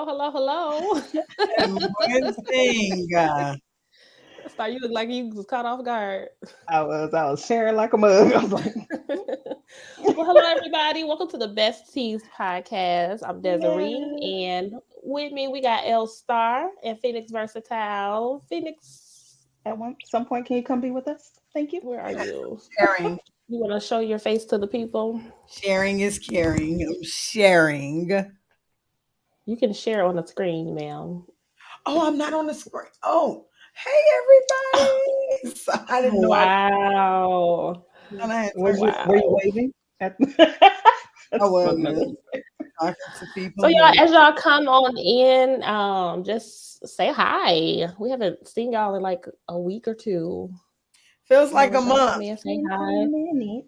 Hello. Good morning. Star, you look like you was caught off guard. I was sharing like a mug. I was like, Well, hello everybody. Welcome to the Best Teas podcast. I'm Desiree, yeah. and with me we got L Star and Phoenix Versatile. Phoenix, At some point, can you come be with us? Thank you. where are you? Sharing. You want to show your face to the people? Sharing is caring. I'm sharing. You can share on the screen, ma'am. Oh, I'm not on the screen. Oh, hey everybody. So I didn't know Wow. I had to Were you Wow. waving? At, I that's was what I was talking to So people. y'all, as y'all come on in, just say hi. We haven't seen y'all in like a week or two. Feels So like a as y'all month. come in, say been a hi. minute.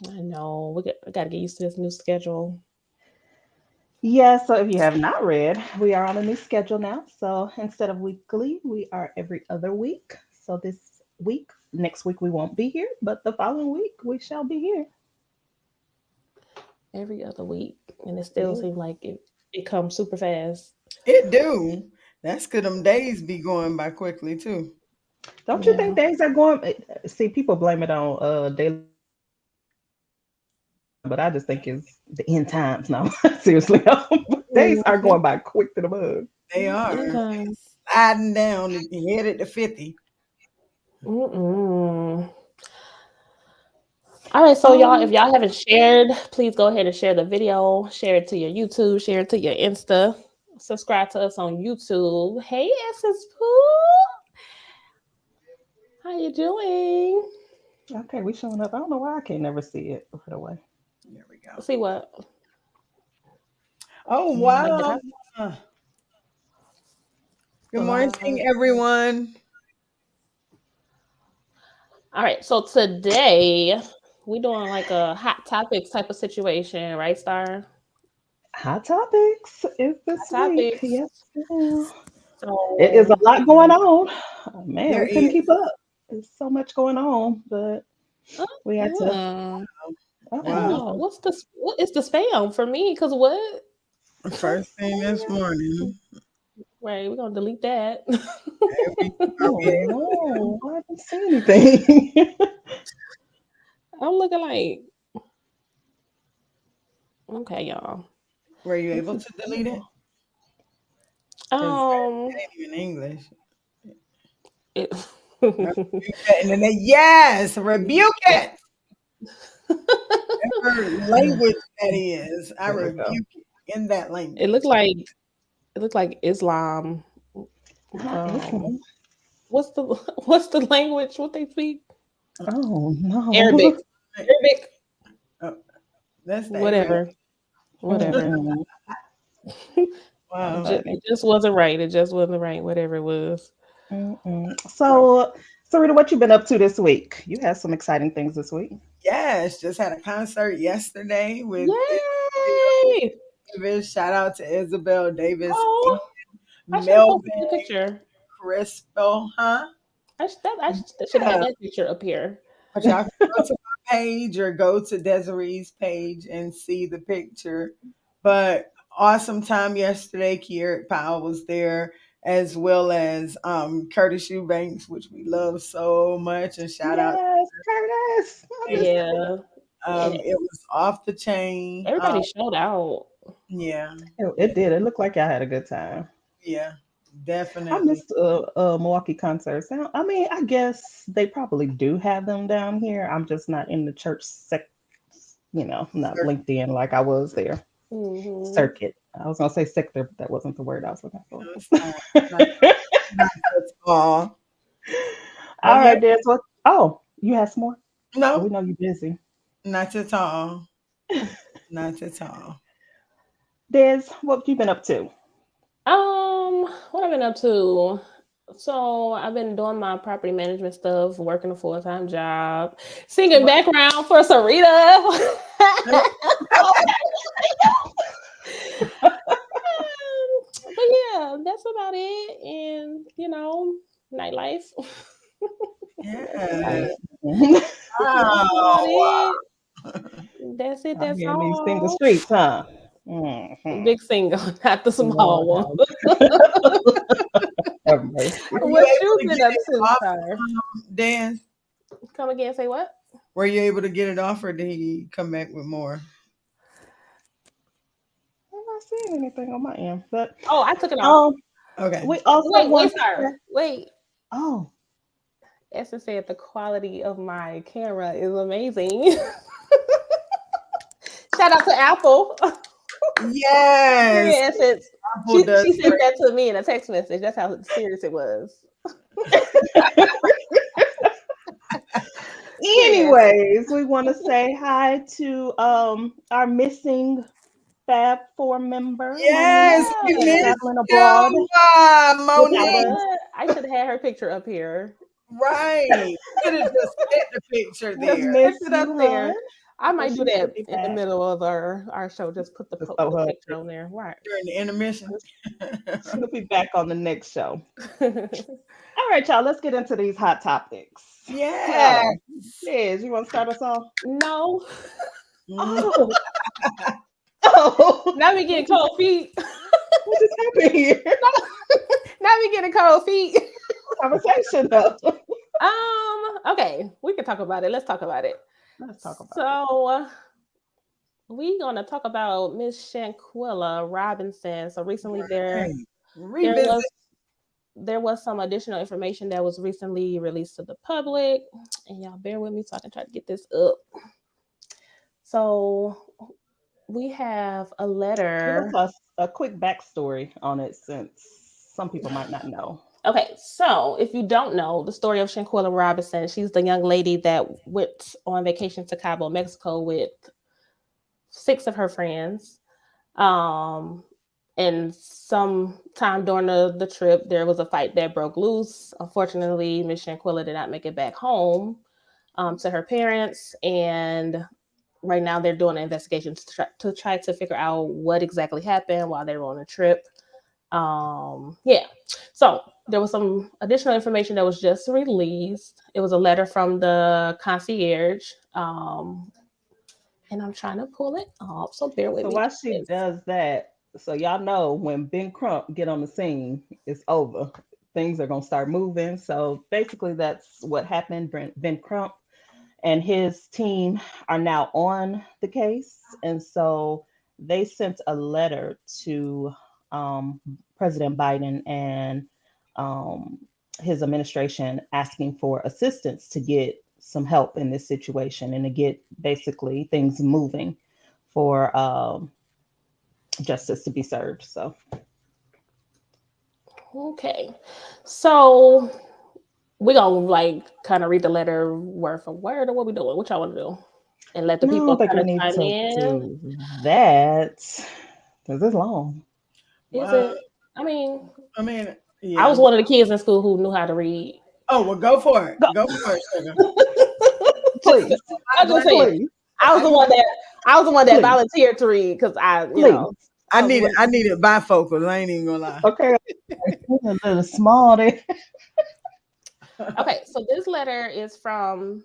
I know I got to get used to this new schedule. Yeah, so if you have not read, we are on a new schedule now. So instead of weekly, we are every other week. So next week, we won't be here, but the following week, we shall be here. Every other week, and it still Yeah. seems like it comes super fast. It do. That's good. Them days be going by quickly too. Don't you Yeah. think days are going? See, people blame it on daily, but I just think it's the end times now. Seriously, days are Mhm. going by quick to the bug. They are Okay. sliding down and headed to 50. Mm-mm. All right, so y'all, if Um, y'all haven't shared, please go ahead and share the video, share it to your YouTube, share it to your Insta, subscribe to us on YouTube. Hey, Essence Pooh, how you doing? okay, we showing up. I don't know why I can't never see it right away. There we go. See what? Oh Like wow. that? Good Live. morning, everyone. All right, so today we doing like a hot topics type of situation, right, Star? Hot topics is Hot this week. topics. Yes, ma'am. It is a So, lot going on. Oh, man, There we couldn't is. keep up. There's so much going on, but we had to. uh, Wow. Uh-uh. what is the spam for me? Because what? First thing this morning. Right, we're gonna delete that. Are Oh we no, I didn't see anything. I'm looking like, okay, y'all. were you This able is to delete it? cool. Because that Um, ain't even English. it, Rebuke that in the yes, rebuke it. Whatever language that is, I There we go. rebuke it in that it looked language. like it looked like Islam. Not Um, Islam. what's the what's the language? What they speak? Oh Arabic. no. Arabic. Oh, that's the Arab. Whatever. Whatever. Mm-mm. How Wow. funny. It just wasn't right. It just wasn't right. Whatever it was. Mm-mm. So, Sarita, what you been up to this week? You had some exciting things this week. Yes, just had a concert yesterday with Isabel Yay! Davis. Shout out to Isabel Davis and Oh, I should have Melvin posted the picture. Crispo, huh? I should have Yeah, that picture up here. but y'all can go to my page or go to Desiree's page and see the picture. But awesome time yesterday. Kiera Powell was there as well as Curtis Eubanks, which we love so much. And shout out Yes, Curtis. I to miss Yeah. And it was off the chain. everybody showed out. Yeah, it. It did. It looked like I had a good time. yeah, I definitely. missed Milwaukee concerts. I mean, I guess they probably do have them down here. I'm just not in the church not linked in like I was there. Hmm. Circuit. I was gonna say sector, but that wasn't the word I was looking for. No, it's not. Not at all. But All yeah, right, Des. What? Oh, you have some more? Oh, no, we know you're busy. not at all. Not at all. Des, what have you been up to? What I've been up to? So I've been doing my property management stuff, working a full time job, singing What? background for Sarita. But yeah, that's about it. And nightlife. Yeah. Right. That's about Wow. it. That's it. Out That's here in these single all. streets, huh? Mhm. Big single, not the small one. Lord have mercy. Were you What able you to been get up it to, off, sir? Dan? Come again, say what? Were you able to get it off, or did he come back with more? I'm not seeing anything on my end, but Oh, I took it off. um, Okay. we also Wait, want to sir. say, Wait. oh, Esther said the quality of my camera is amazing. Shout out to Apple. Yes. Yes, it's Apple does she sent great. that to me in a text message. That's how serious it was. Yes. anyways, we want to say hi to our missing Fab Four member, Monique, Yes, we who's Yes. missed traveling abroad you, without You know Monique. us. what? I should have had her picture up here. Right. Could have just put the picture We there. miss Put it up you, there. hon. I But might do she should that be in the back middle of our show. Just put the, to throw the her. picture on there. Right. During the intermission. She'll be back on the next show. All right, y'all. Let's get into these hot topics. Yeah. So, Liz, you want to start us off? No. Mhm. Oh, oh, Now we getting cold feet. what just happened here? Now we getting cold feet. Conversation though. Okay, we can talk about it. Let's talk about it. Let's talk about it. So we gonna talk about Miss Shanquilla Robinson. So recently Right. there Revisit. was there was some additional information that was recently released to the public, and y'all bear with me so I can try to get this up. So we have a Give letter. us a quick backstory on it, since some people might not know. Okay, so if you don't know the story of Shanquilla Robinson, she's the young lady that went on vacation to Cabo, Mexico with 6 of her friends. Um, and sometime during the trip, there was a fight that broke loose. Unfortunately, Miss Shanquilla did not make it back home to her parents, and right now they're doing an investigation to try to figure out what exactly happened while they were on a trip. Yeah, so there was some additional information that was just released. It was a letter from the concierge, and I'm trying to pull it off, so bear with So me. while she does that, so y'all know when Ben Crump get on the scene, it's over. Things are gonna start moving. So basically, that's what happened. Ben Crump and his team are now on the case, and so they sent a letter to President Biden and um, his administration asking for assistance to get some help in this situation and to get basically things moving for justice to be served. So Okay, so we gonna like kind of read the letter word for word, or what we doing? What y'all want to do? And let the no, I people don't think kind we of need chime to in. do that because it's long. Is Well, it? I mean, I mean, I yeah. was one of the kids in school who knew how to read. Oh, well, go for it. Go. Go for it, sugar. Please, I'm just saying. please, I was I, the one that please, volunteered to read because please. I was I need it bifocals. I ain't even gonna lie. Okay, a little small there. okay. So this letter is from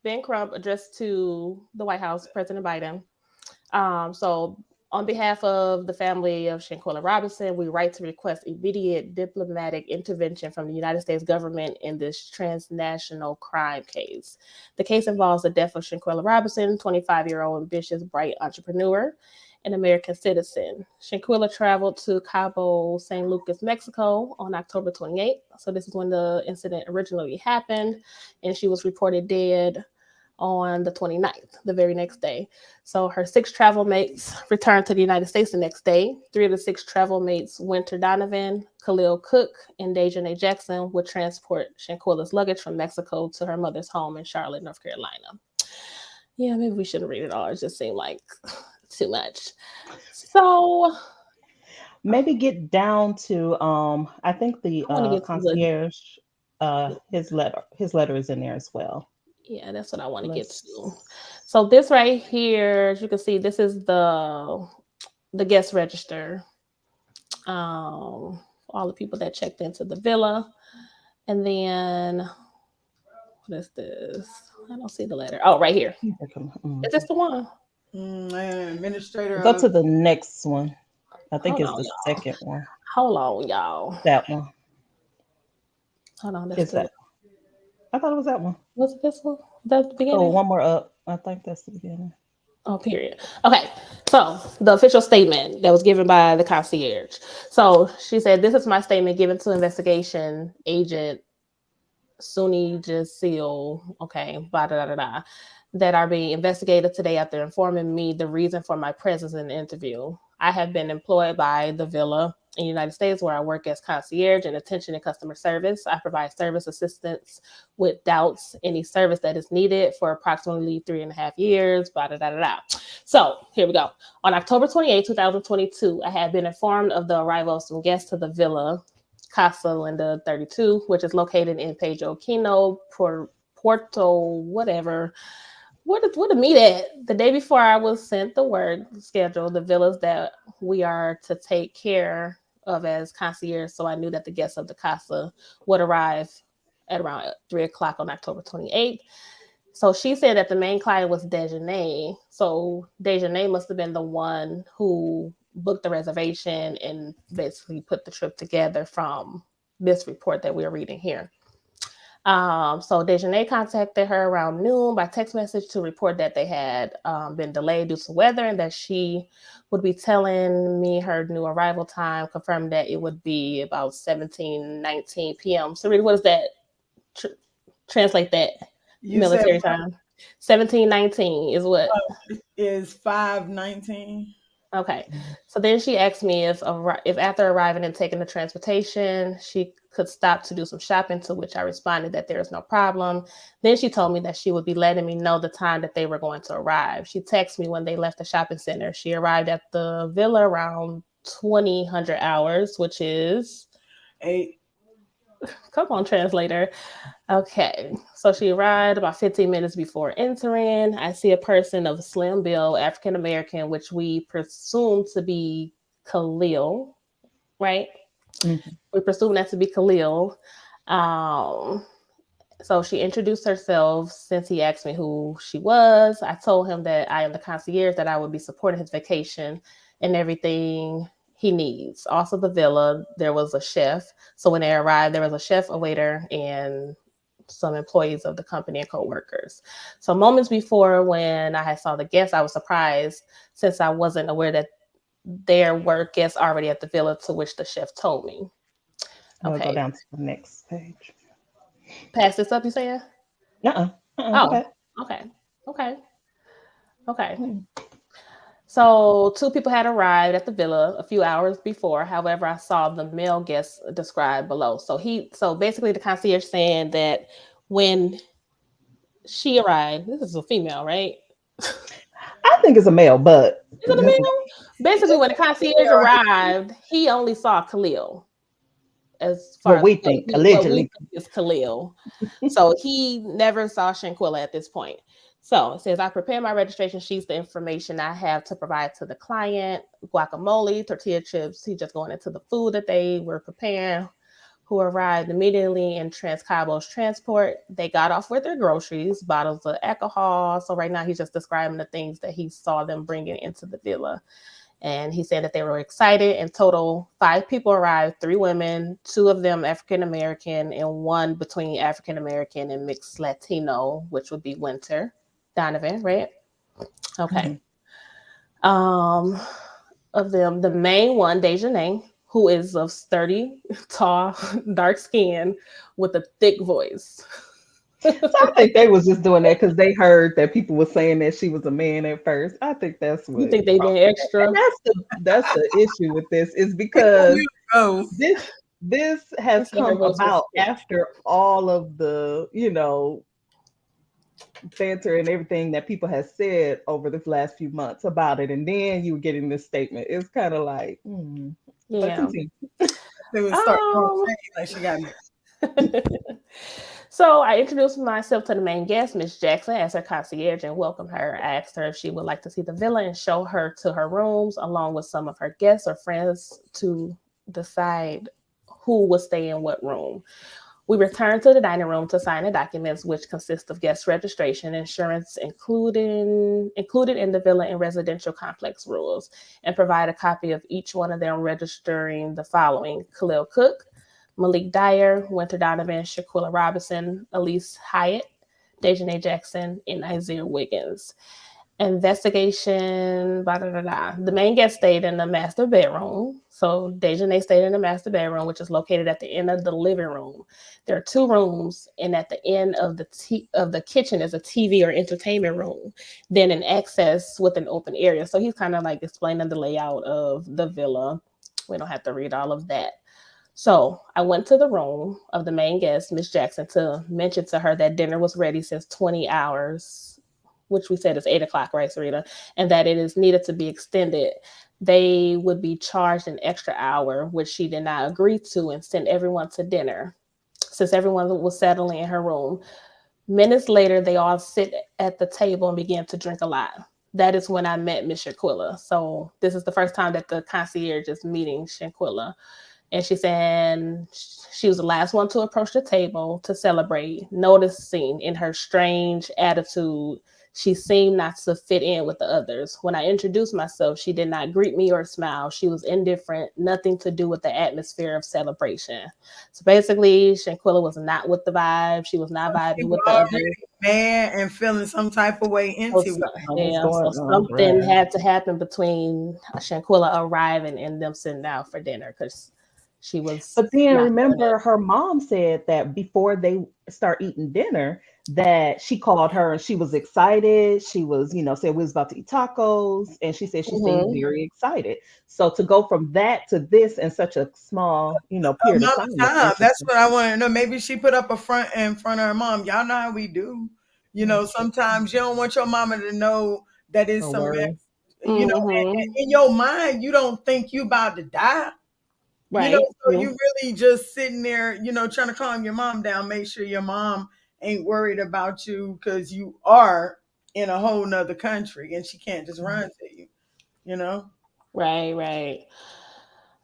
Ben Crump addressed to the White House, President Biden. So on behalf of the family of Shanquilla Robinson, we write to request immediate diplomatic intervention from the United States government in this transnational crime case. The case involves the death of Shanquilla Robinson, 25-year-old ambitious, bright entrepreneur, an American citizen. Shanquilla traveled to Cabo San Lucas, Mexico on October 28th. So this is when the incident originally happened, and she was reported dead on the 29th, the very next day. So her 6 travel mates returned to the United States the next day. 3 of the 6 travel mates, Winter Donovan, Khalil Cook, and Dejanay Jackson, would transport Shanquilla's luggage from Mexico to her mother's home in Charlotte, North Carolina. Yeah, maybe we shouldn't read it all. It just seemed like too much. So Maybe get down to I think the I want to get to the concierge his letter is in there as well. yeah, that's what I want to get to. Let's So this right here, as you can see, this is the guest register. All the people that checked into the villa. And then what is this? I don't see the letter. Oh, right here. Is this the one? Administrator Go of. to the next one. I think Hold it's on, the y'all. second one. Hold on, y'all. That one. Hold on, let's It's do that. it. I thought it was that one. Was it this one? That's the Oh, beginning? one more up. I think that's the beginning. Oh, period. Okay. So the official statement that was given by the concierge. So she said, "This is my statement given to investigation agent Suni Jasil, okay, blah, da, da, da, da, that are being investigated today after informing me the reason for my presence in the interview. I have been employed by the Villa in the United States where I work as concierge and attention and customer service. I provide service assistance with doubts, any service that is needed for approximately 3.5 years, blah, da, da, da, da." So here we go. On October 28, 2022, I had been informed of the arrival of some guests to the Villa Casa Linda 32, which is located in Pedro Quino, Porto, whatever. Where to meet at? The day before I was sent the word schedule, the villas that we are to take care of as concierge. So I knew that the guests of the Casa would arrive at around 3 o'clock on October 28th. So she said that the main client was Dejanay. So Dejanay must have been the one who booked the reservation and basically put the trip together from this report that we're reading here. So Dejanay contacted her around noon by text message to report that they had been delayed due to weather and that she would be telling me her new arrival time, confirming that it would be about 17:19 p.m. So, what does that tr- translate that You said military time? 17:19 is what? is 5:19. Okay. So then she asked me if after arriving and taking the transportation, she could stop to do some shopping, to which I responded that there is no problem. Then she told me that she would be letting me know the time that they were going to arrive. She texted me when they left the shopping center. She arrived at the villa around 2000 hours, which is, 8. come on, translator. Okay, so she arrived about 15 minutes before entering. I see a person of slim build, African American, which we presume to be Khalil, right? Mhm. We presume that to be Khalil. Um, so she introduced herself since he asked me who she was. I told him that I am the concierge, that I would be supporting his vacation and everything he needs. Also, the villa, there was a chef. So when they arrived, there was a chef, a waiter, and some employees of the company and co-workers. So moments before when I had saw the guests, I was surprised since I wasn't aware that there were guests already at the villa, to which the chef told me. We'll go Okay, down to the next page. pass this up, you saying? Uh-uh. Go Oh, back. okay. Okay. Okay. Hmm. So two people had arrived at the villa a few hours before. However, I saw the male guest described below. So basically the concierge saying that when she arrived, this is a female, right? Is I think it's a male, but it a male? Basically, when the concierge Yeah, arrived, he only saw Khalil as far what as we what, think what we allegedly. think is Khalil. So he never saw Shanquilla at this point. So it says, I prepare my registration sheets, the information I have to provide to the client, guacamole, tortilla chips. He's just going into the food that they were preparing, who arrived immediately in Trans Cabo's transport. They got off with their groceries, bottles of alcohol. So right now he's just describing the things that he saw them bringing into the villa. And he said that they were excited. In total, 5 people arrived, 3 women, 2 of them African American, and one between African American and mixed Latino, which would be Winter Donovan, right? Okay. Mhm. Um, of them, the main one, Dejanay, who is of sturdy, tall, dark skin with a thick voice. So I think they was just doing that because they heard that people were saying that she was a man at first. I think that's You what think they being prompted that. And extra? that's the issue with this is people because will go. this this has They said her come voice was about thick. after all of the, banter and everything that people have said over the last few months about it. And then you were getting this statement. It's kind of like, but Yeah. continue. They would start throwing Um, shade like she got. So I introduced myself to the main guest, Miss Jackson, as her concierge and welcomed her. I asked her if she would like to see the villa and show her to her rooms, along with some of her guests or friends to decide who would stay in what room. We returned to the dining room to sign the documents, which consist of guest registration, insurance included in the villa and residential complex rules, and provide a copy of each one of them registering the following: Khalil Cook, Malik Dyer, Winter Donovan, Shaquilla Robinson, Elise Hyatt, Dejanay Jackson, and Isaiah Wiggins. Investigation, blah, blah, blah, blah. The main guest stayed in the master bedroom. So Dejanay stayed in the master bedroom, which is located at the end of the living room. There are two rooms, and at the end of the kitchen is a TV or entertainment room. Then an access with an open area. So he's kind of like explaining the layout of the villa. We don't have to read all of that. So I went to the room of the main guest, Miss Jackson, to mention to her that dinner was ready since 20 hours, which we said is 8 o'clock, right, Sarita? And that it is needed to be extended. They would be charged an extra hour, which she did not agree to, and sent everyone to dinner since everyone was settling in her room. Minutes later, they all sit at the table and began to drink a lot. That is when I met Miss Shaquilla. So this is the first time that the concierge is meeting Shaquilla. And she said she was the last one to approach the table to celebrate, noticing in her strange attitude, she seemed not to fit in with the others. When I introduced myself, she did not greet me or smile. She was indifferent, nothing to do with the atmosphere of celebration. So basically, Shanquilla was not with the vibe. She was not She vibing was with the others. already mad and feeling some type of way So, into it. yeah, so something had to happen between Shanquilla arriving and them sitting down for dinner because she was. But then not remember, her mom said that before they start eating dinner, that she called her and she was excited. She was, said we was about to eat tacos, and she said she seemed very excited. So to go from that to this in such a small, period of Amount time of is time. That's interesting. what I want to know. Maybe she put up a front in front of her mom. Y'all know how we do. Sometimes you don't want your mama to know that it's Or some mess. worry. And in your mind, you don't think you about to die. Right. So you really just sitting there, trying to calm your mom down, make sure your mom ain't worried about you because you are in a whole nother country and she can't just run to you, you know? Right, right.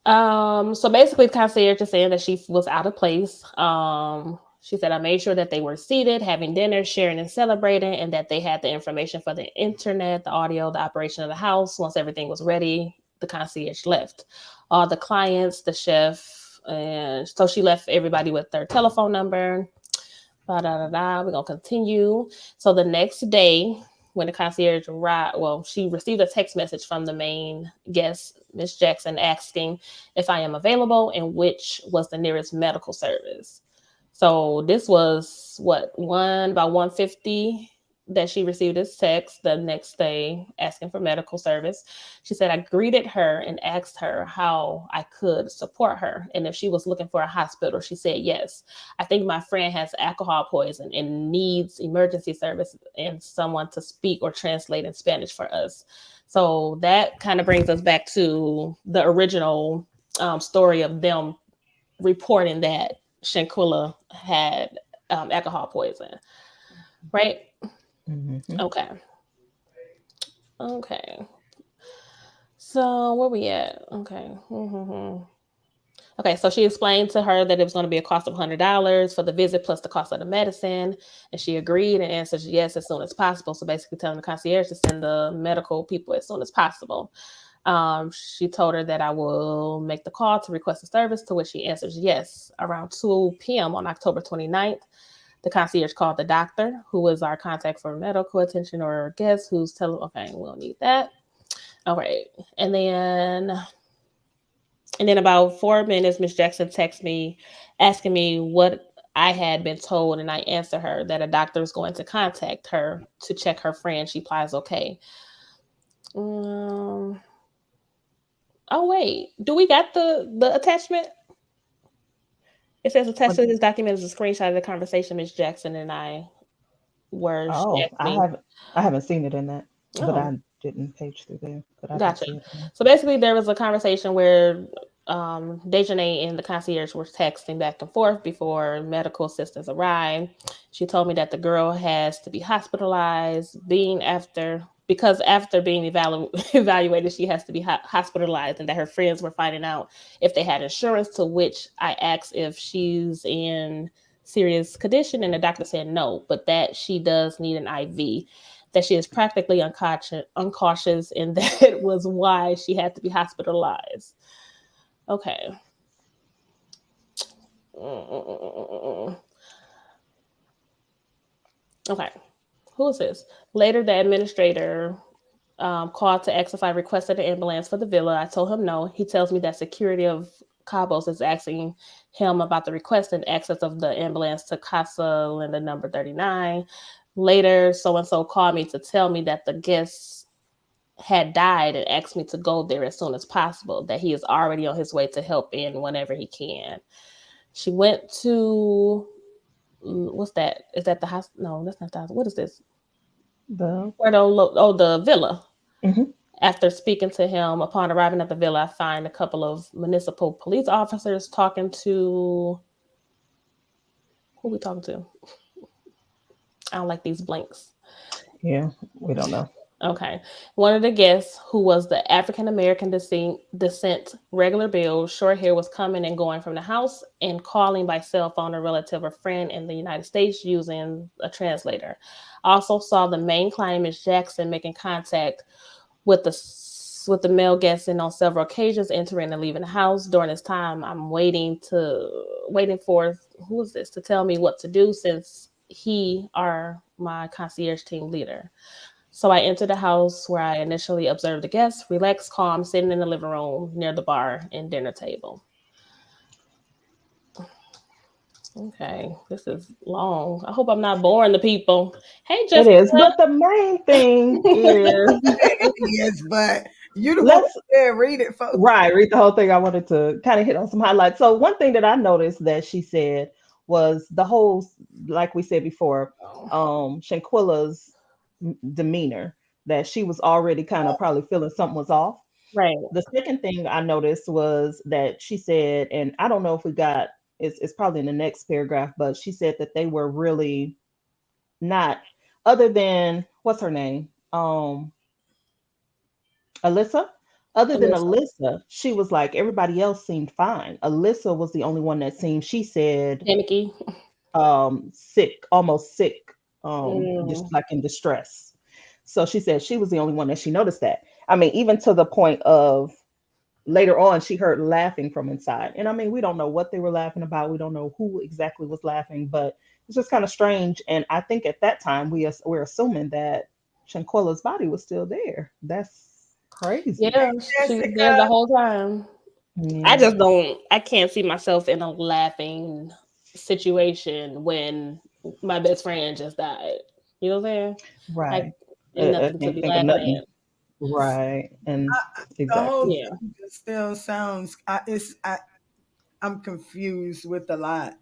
So basically, the concierge is saying that she was out of place. She said, I made sure that they were seated, having dinner, sharing and celebrating, and that they had the information for the internet, the audio, the operation of the house. Once everything was ready, the concierge left. All the clients, the chef, and so she left everybody with their telephone number. Da, da, da, da. We're going to continue. So the next day, when the concierge arrived, well, she received a text message from the main guest, Miss Jackson, asking if I am available and which was the nearest medical service. So this was about 1:50 that she received this text the next day asking for medical service. She said I greeted her and asked her how I could support her and if she was looking for a hospital. She said yes. I think my friend has alcohol poison and needs emergency service and someone to speak or translate in Spanish for us. So that kind of brings us back to the original story of them reporting that Shanquilla had alcohol poison, right? Mm-hmm. Okay. Okay. So where we at? Okay. Okay, so she explained to her that it was going to be a cost of $100 for the visit plus the cost of the medicine, and she agreed and answered yes as soon as possible. So basically, telling the concierge to send the medical people as soon as possible. She told her that I will make the call to request a service, to which she answers yes. Around 2 p.m. on October 29th, the concierge called the doctor, who was our contact for medical attention, or guest who's telling, okay, we'll need that. All right. And then about 4 minutes, Miss Jackson texted me asking me what I had been told, and I answered her that a doctor is going to contact her to check her friend. She replies, okay. Oh wait, do we got the attachment? It says attached to this document is a screenshot of the conversation Miss Jackson and I were. Oh, I haven't seen it in that, but Oh, I didn't page through there, but I didn't gotcha. see it in So basically, there was a conversation where Dejanay and the concierge were texting back and forth before medical assistance arrived. She told me that the girl has to be hospitalized, because after being evaluated, she has to be hospitalized, and that her friends were finding out if they had insurance. To which I asked if she's in serious condition, and the doctor said no, but that she does need an IV, that she is practically unconscious, and that was why she had to be hospitalized. Okay. Okay. Who is this? Later, the administrator called to ask if I requested an ambulance for the villa. I told him no. He tells me that security of Cabos is asking him about the request and access of the ambulance to Casa Linda number 39. Later, so and so called me to tell me that the guest had died and asked me to go there as soon as possible, that he is already on his way to help in whenever he can. She went to, what's that? Is that the hospital? No, that's not the hospital. What is this? The villa. Mm-hmm. After speaking to him, upon arriving at the villa, I find a couple of municipal police officers talking to, who we talking to? I don't like these blanks. Yeah, we don't know. Okay. One of the guests, who was the African American descent, regular build, short hair, was coming and going from the house and calling by cell phone a relative or friend in the United States using a translator. I also saw the main client, Ms. Jackson, making contact with the male guests and on several occasions entering and leaving the house. During this time, I'm waiting for, who is this, to tell me what to do, since he are my concierge team leader. So I entered the house, where I initially observed the guests, relaxed, calm, sitting in the living room near the bar and dinner table. Okay, this is long. I hope I'm not boring the people. Hey, It is, but the main thing is yes, but you the one that read it, folks. Right, read the whole thing. I wanted to kind of hit on some highlights. So one thing that I noticed that she said was the whole, like we said before, Shanquilla's demeanor, that she was already kind of probably feeling something was off. Right. The second thing I noticed was that she said, and I don't know if we got, it's probably in the next paragraph, but she said that they were really not, other than, what's her name? Alyssa. Other than Alyssa, she was like, everybody else seemed fine. Alyssa was the only one that seemed, she said, panicky, sick, almost sick, just like in distress. So she said she was the only one that she noticed that. I mean, even to the point of later on, she heard laughing from inside. And I mean, we don't know what they were laughing about. We don't know who exactly was laughing, but it's just kind of strange. And I think at that time, we're assuming that Shanquilla's body was still there. That's crazy. Yeah, she was there the whole time. Yeah. I can't see myself in a laughing situation when my best friend just died. You know what I'm saying? Right. Ain't nothing to be laughing at. Right. And the whole thing just still sounds, I'm confused with a lot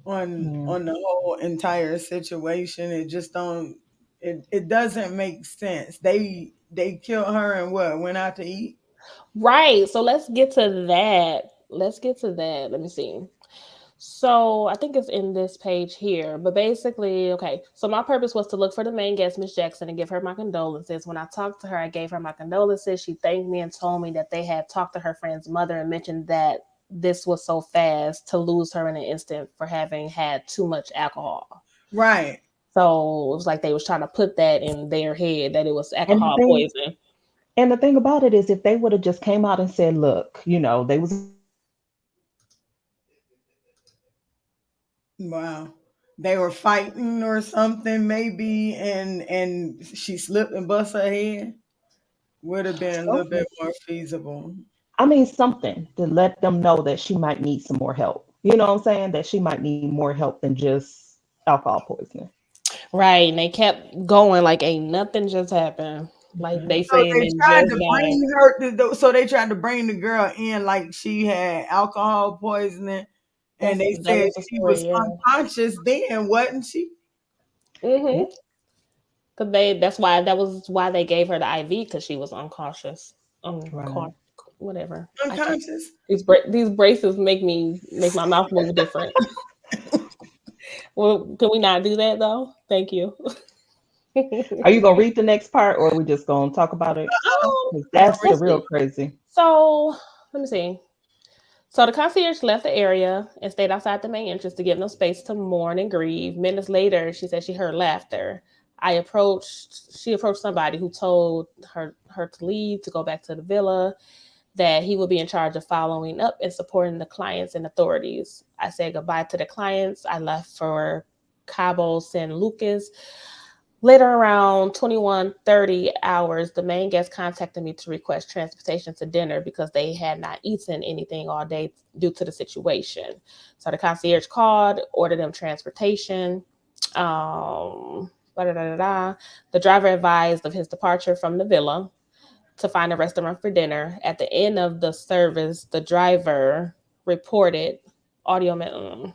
on the whole entire situation. It just it doesn't make sense. They killed her and went out to eat. Right. So let's get to that. Let me see. So I think it's in this page here, but basically, okay. So my purpose was to look for the main guest, Miss Jackson, and give her my condolences. When I talked to her, I gave her my condolences. She thanked me and told me that they had talked to her friend's mother and mentioned that this was so fast to lose her in an instant for having had too much alcohol. Right. So it was like they was trying to put that in their head that it was alcohol poisoning. And the thing about it is, if they would have just came out and said, look, they was. Wow. They were fighting or something maybe, and she slipped and bust her head, would have been a little bit more feasible. I mean, something to let them know that she might need some more help. You know what I'm saying? That she might need more help than just alcohol poisoning. Right. And they kept going like ain't nothing just happened. Like they so saying they tried to bring her so they tried to bring the girl in like she had alcohol poisoning. And they said she was unconscious then, wasn't she? Mm-hmm. That was why they gave her the IV, because she was unconscious. Whatever. Unconscious. These braces make my mouth move different. Well, can we not do that though? Thank you. Are you gonna read the next part, or are we just gonna talk about it? That's the real crazy. So let me see. So the concierge left the area and stayed outside the main entrance to give them space to mourn and grieve. Minutes later, she said she heard laughter. She approached somebody who told her to leave, to go back to the villa, that he would be in charge of following up and supporting the clients and authorities. I said goodbye to the clients. I left for Cabo San Lucas. Later, around 21:30 hours, the main guest contacted me to request transportation to dinner because they had not eaten anything all day due to the situation. So the concierge called, ordered them transportation. The driver advised of his departure from the villa to find a restaurant for dinner. At the end of the service, the driver reported hold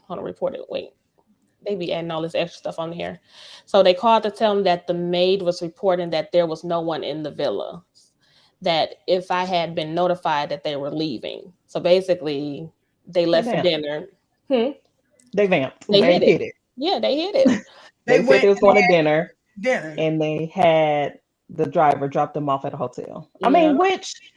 on, reported, wait, they be adding all this extra stuff on here. So they called to tell him that the maid was reporting that there was no one in the villa, that if I had been notified that they were leaving. So basically, they They left for vamped. dinner. Hmm? They vamped. They They hit it. hit it. Yeah, they hit it. They They said went they was and going to had dinner, dinner. and they had the driver drop them off at a hotel. I Yeah, mean,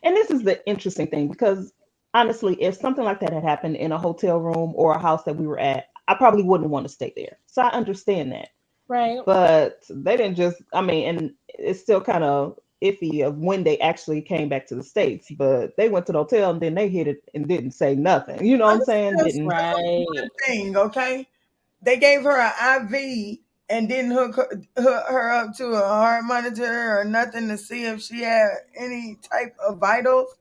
and this is the interesting thing because honestly, if something like that had happened in a hotel room or a house that we were at, I probably wouldn't want to stay there. So I understand that. right. But they didn't just, I mean, and it's still kind of iffy of when they actually came back to the States, but they went to the hotel and then they hit it and didn't say nothing. You know what I'm saying? Just Didn't. Right. thing, okay? They gave her an IV and didn't hook her up to a heart monitor or nothing to see if she had any type of vitals.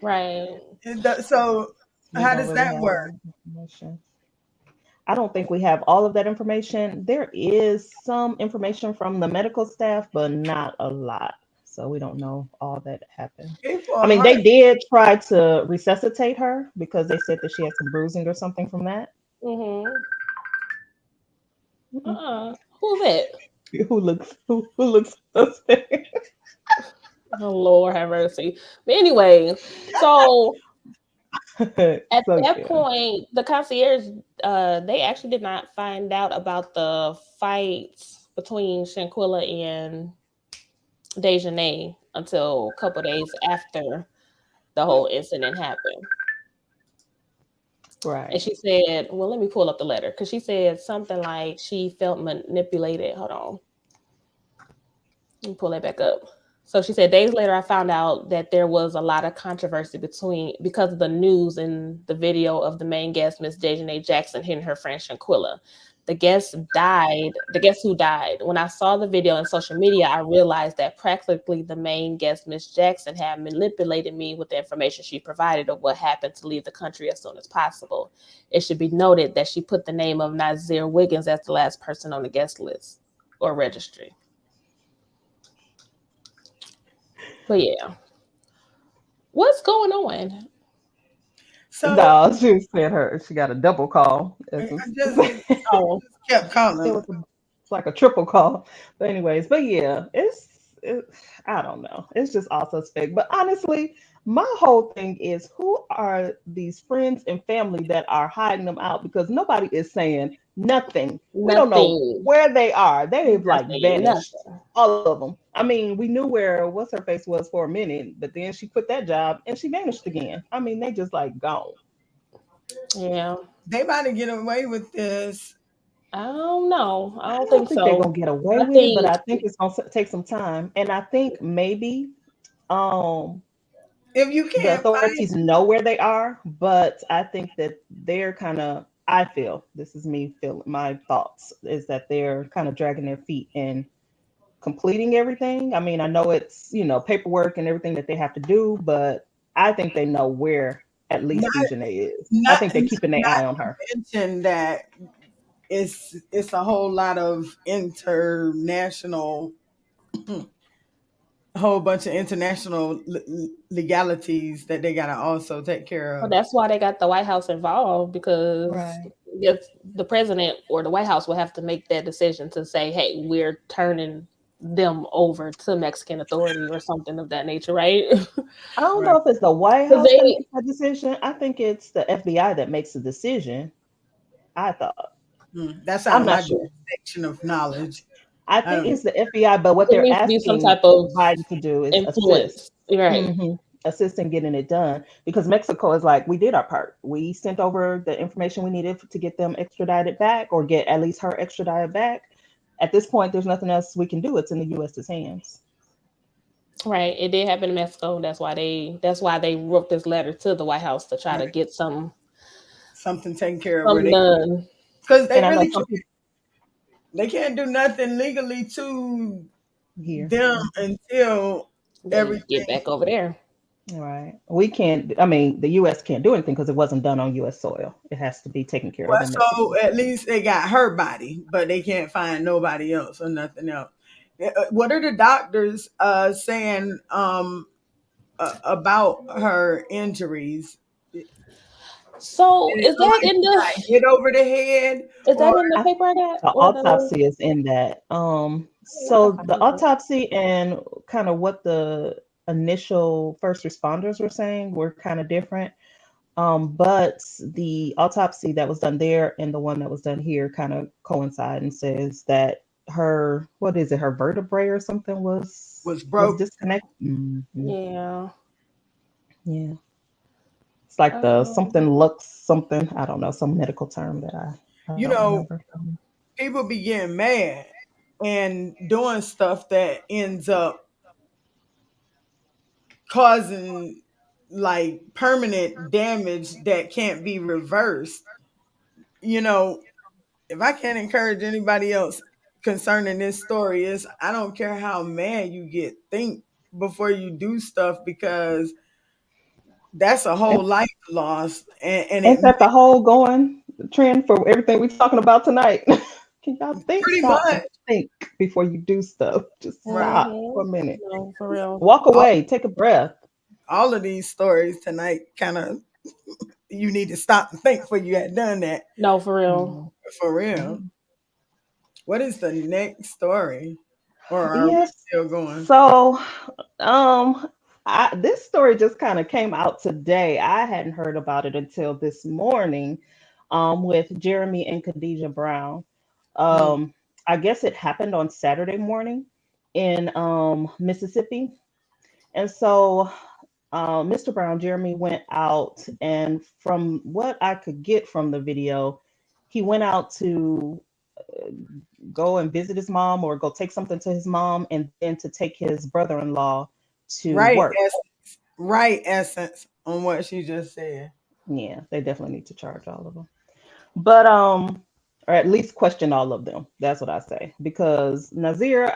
Right. So We how don't does really that have all work? the information. I don't think we have all of that information. There is some information from the medical staff, but not a lot. So we don't know all that happened. Gave for I a mean, heart. they did try to resuscitate her because they said that she had some bruising or something from that. Mm-hmm. Mm-mm. Who's it? Who looks suspect? Oh Lord have mercy. But anyway, so at So that yeah. point, the concierge, they actually did not find out about the fights between Shanquilla and Dejanay until a couple days after the whole incident happened. And Right. she said, well, let me pull up the letter because she said something like she felt manipulated. Hold on. Let me pull that back up. So she said, days later, I found out that there was a lot of controversy because of the news and the video of the main guest, Miss Dejanay Jackson, hitting her friend Shanquilla. The guest who died. When I saw the video on social media, I realized that practically the main guest, Miss Jackson, had manipulated me with the information she provided of what happened to leave the country as soon as possible. It should be noted that she put the name of Nazir Wiggins as the last person on the guest list or registry. But yeah, what's going on? So No, she said she got a double call. I As just Oh, kept it calling. was it's like a triple call. But anyways, but yeah, I don't know. It's just all suspect. But honestly, my whole thing is who are these friends and family that are hiding them out because nobody is saying nothing. We don't know nothing, where they are. They've like nothing, vanished. nothing. All of them. I mean, we knew where what's her face was for a minute, but then she quit that job and she vanished again. I mean, they just like gone. Yeah, They about to get away with this. I don't know. I I don't don't think think they're so. gonna get away I with it, but think I think it's gonna take some time. And I think maybe um If you the can't find authorities know where they are, but I think that they're kind of I feel this is me feeling my thoughts is that they're kind of dragging their feet and completing everything. I mean, I know it's, paperwork and everything that they have to do, but I think they know where at least not Dejanay is. I not think they're keeping their not eye on her. mention that it's a whole lot of international a whole bunch of international legalities that they got to also take care well, of. that's why they got the White House involved because Right. if the president or the White House will have to make that decision to say, "Hey, we're turning them over to Mexican authority" or something of that nature, right? I don't Right. know if it's the White Because House that they, makes that decision. I think it's the FBI that makes the decision. I thought. That's out I'm of not my sure. jurisdiction of knowledge. I I think don't. it's the FBI, but what there they're needs to be some asking type of Biden to do is assist. influence, right? Hmm assist in getting it done, because Mexico is like, we did our part. We sent over the information we needed to get them extradited back, or get at least her extradited back. At this point, there's nothing else we can do. It's in the U.S.'s hands. Right. It did happen in Mexico. That's why they wrote this letter to the White House to try to Right. get Something taken care of where some they, done. because they And I know really some can't, people they can't do nothing legally to here. them until They get everything. back over there. Right. We can't, I mean, the U.S. can't do anything because it wasn't done on U.S. soil. It has to be taken care of Well, in so Mexico. at least they got her body, but they can't find nobody else or nothing else. What are the doctors saying about her injuries? Did So it is look that like in she the got hit over the head, is that or in the I paper I got The or the autopsy is in that. I can So find the it. autopsy and kind of what the initial first responders were saying were kind of different. But the autopsy that was done there and the one that was done here kind of coincide and says that her, what is it, her vertebrae or something was was broke? disconnected. Hmm. Yeah. Yeah, it's like the Um, something looks something. I don't know, some medical term that I You don't know, remember. people be getting mad and doing stuff that ends up causing like permanent damage that can't be reversed. You know, if I can't encourage anybody else concerning this story, is I don't care how mad you get, think before you do stuff, because that's a whole life lost, and it Ain't that the whole going trend for everything we're talking about tonight? Can y'all think, pretty stop, and much think before you do stuff? Just right. stop for mhm. a minute. No, for real. Walk All, away, take a breath. all of these stories tonight kind of, you need to stop and think before you had done that, No, for real. Mm, for real. mm. What is the next story? Or are we Yes. still going? So, um, this story just kind of came out today. I hadn't heard about it until this morning, with Jeremy and Khadijah Brown. Mm. Um, I guess it happened on Saturday morning in Mississippi. And so Mr. Brown, Jeremy went out, and from what I could get from the video, he went out to go and visit his mom or go take something to his mom, and then to take his brother in law to Right, work. right essence on what she just said. Yeah, they definitely need to charge all of them. But or at least question all of them. That's what I say, because Nazir,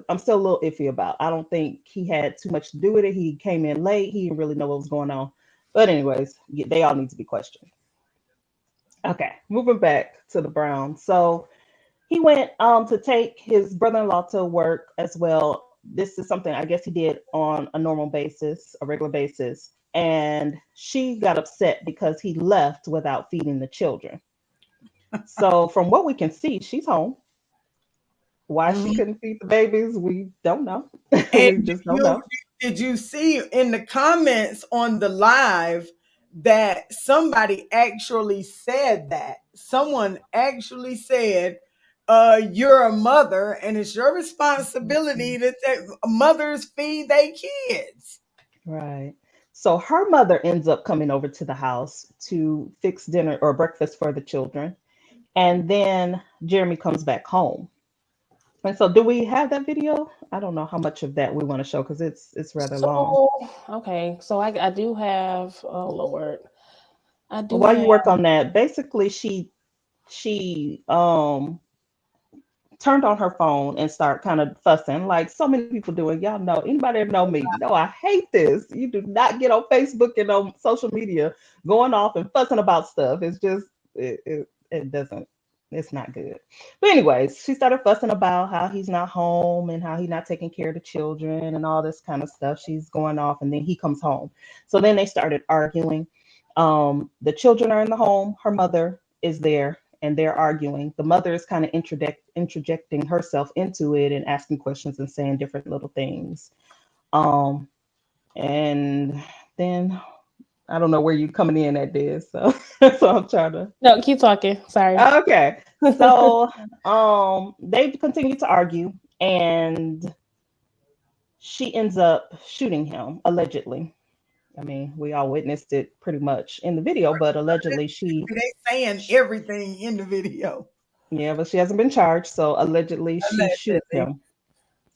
I'm still a little iffy about. I don't think he had too much to do with it. He came in late. He didn't really know what was going on. But anyways, they all need to be questioned. Okay, moving back to the Browns. So he went to take his brother-in-law to work as well. This is something I guess he did on a normal basis, a regular basis. And she got upset because he left without feeding the children. So from what we can see, she's home. Why she Mhm. couldn't feed the babies, we don't know. And We just don't know. did you see in the comments on the live that somebody actually said that? Someone actually said, you're a mother and it's your responsibility to take, mothers feed their kids. Right. So her mother ends up coming over to the house to fix dinner or breakfast for the children. And then Jeremy comes back home. And so, do we have that video? I don't know how much of that we want to show because it's rather long. So okay, so I do have, oh Lord, I But do while you have. work on that, basically she turned on her phone and start kind of fussing like so many people do. And y'all know, anybody that know me, know I hate this. You do not get on Facebook and on social media going off and fussing about stuff. It's just it doesn't, it's not good. But anyways, she started fussing about how he's not home and how he's not taking care of the children and all this kind of stuff. She's going off, and then he comes home. So then they started arguing. The children are in the home. Her mother is there, and they're arguing. The mother is kind of interjecting herself into it and asking questions and saying different little things. Um, and then I don't know where you coming in at this, so so I'm trying to. No, keep talking. Sorry. Okay, so they continue to argue, and she ends up shooting him allegedly. I mean, we all witnessed it pretty much in the video, but allegedly They saying everything in the video. yeah, but she hasn't been charged. So allegedly she shoots Allegedly. him.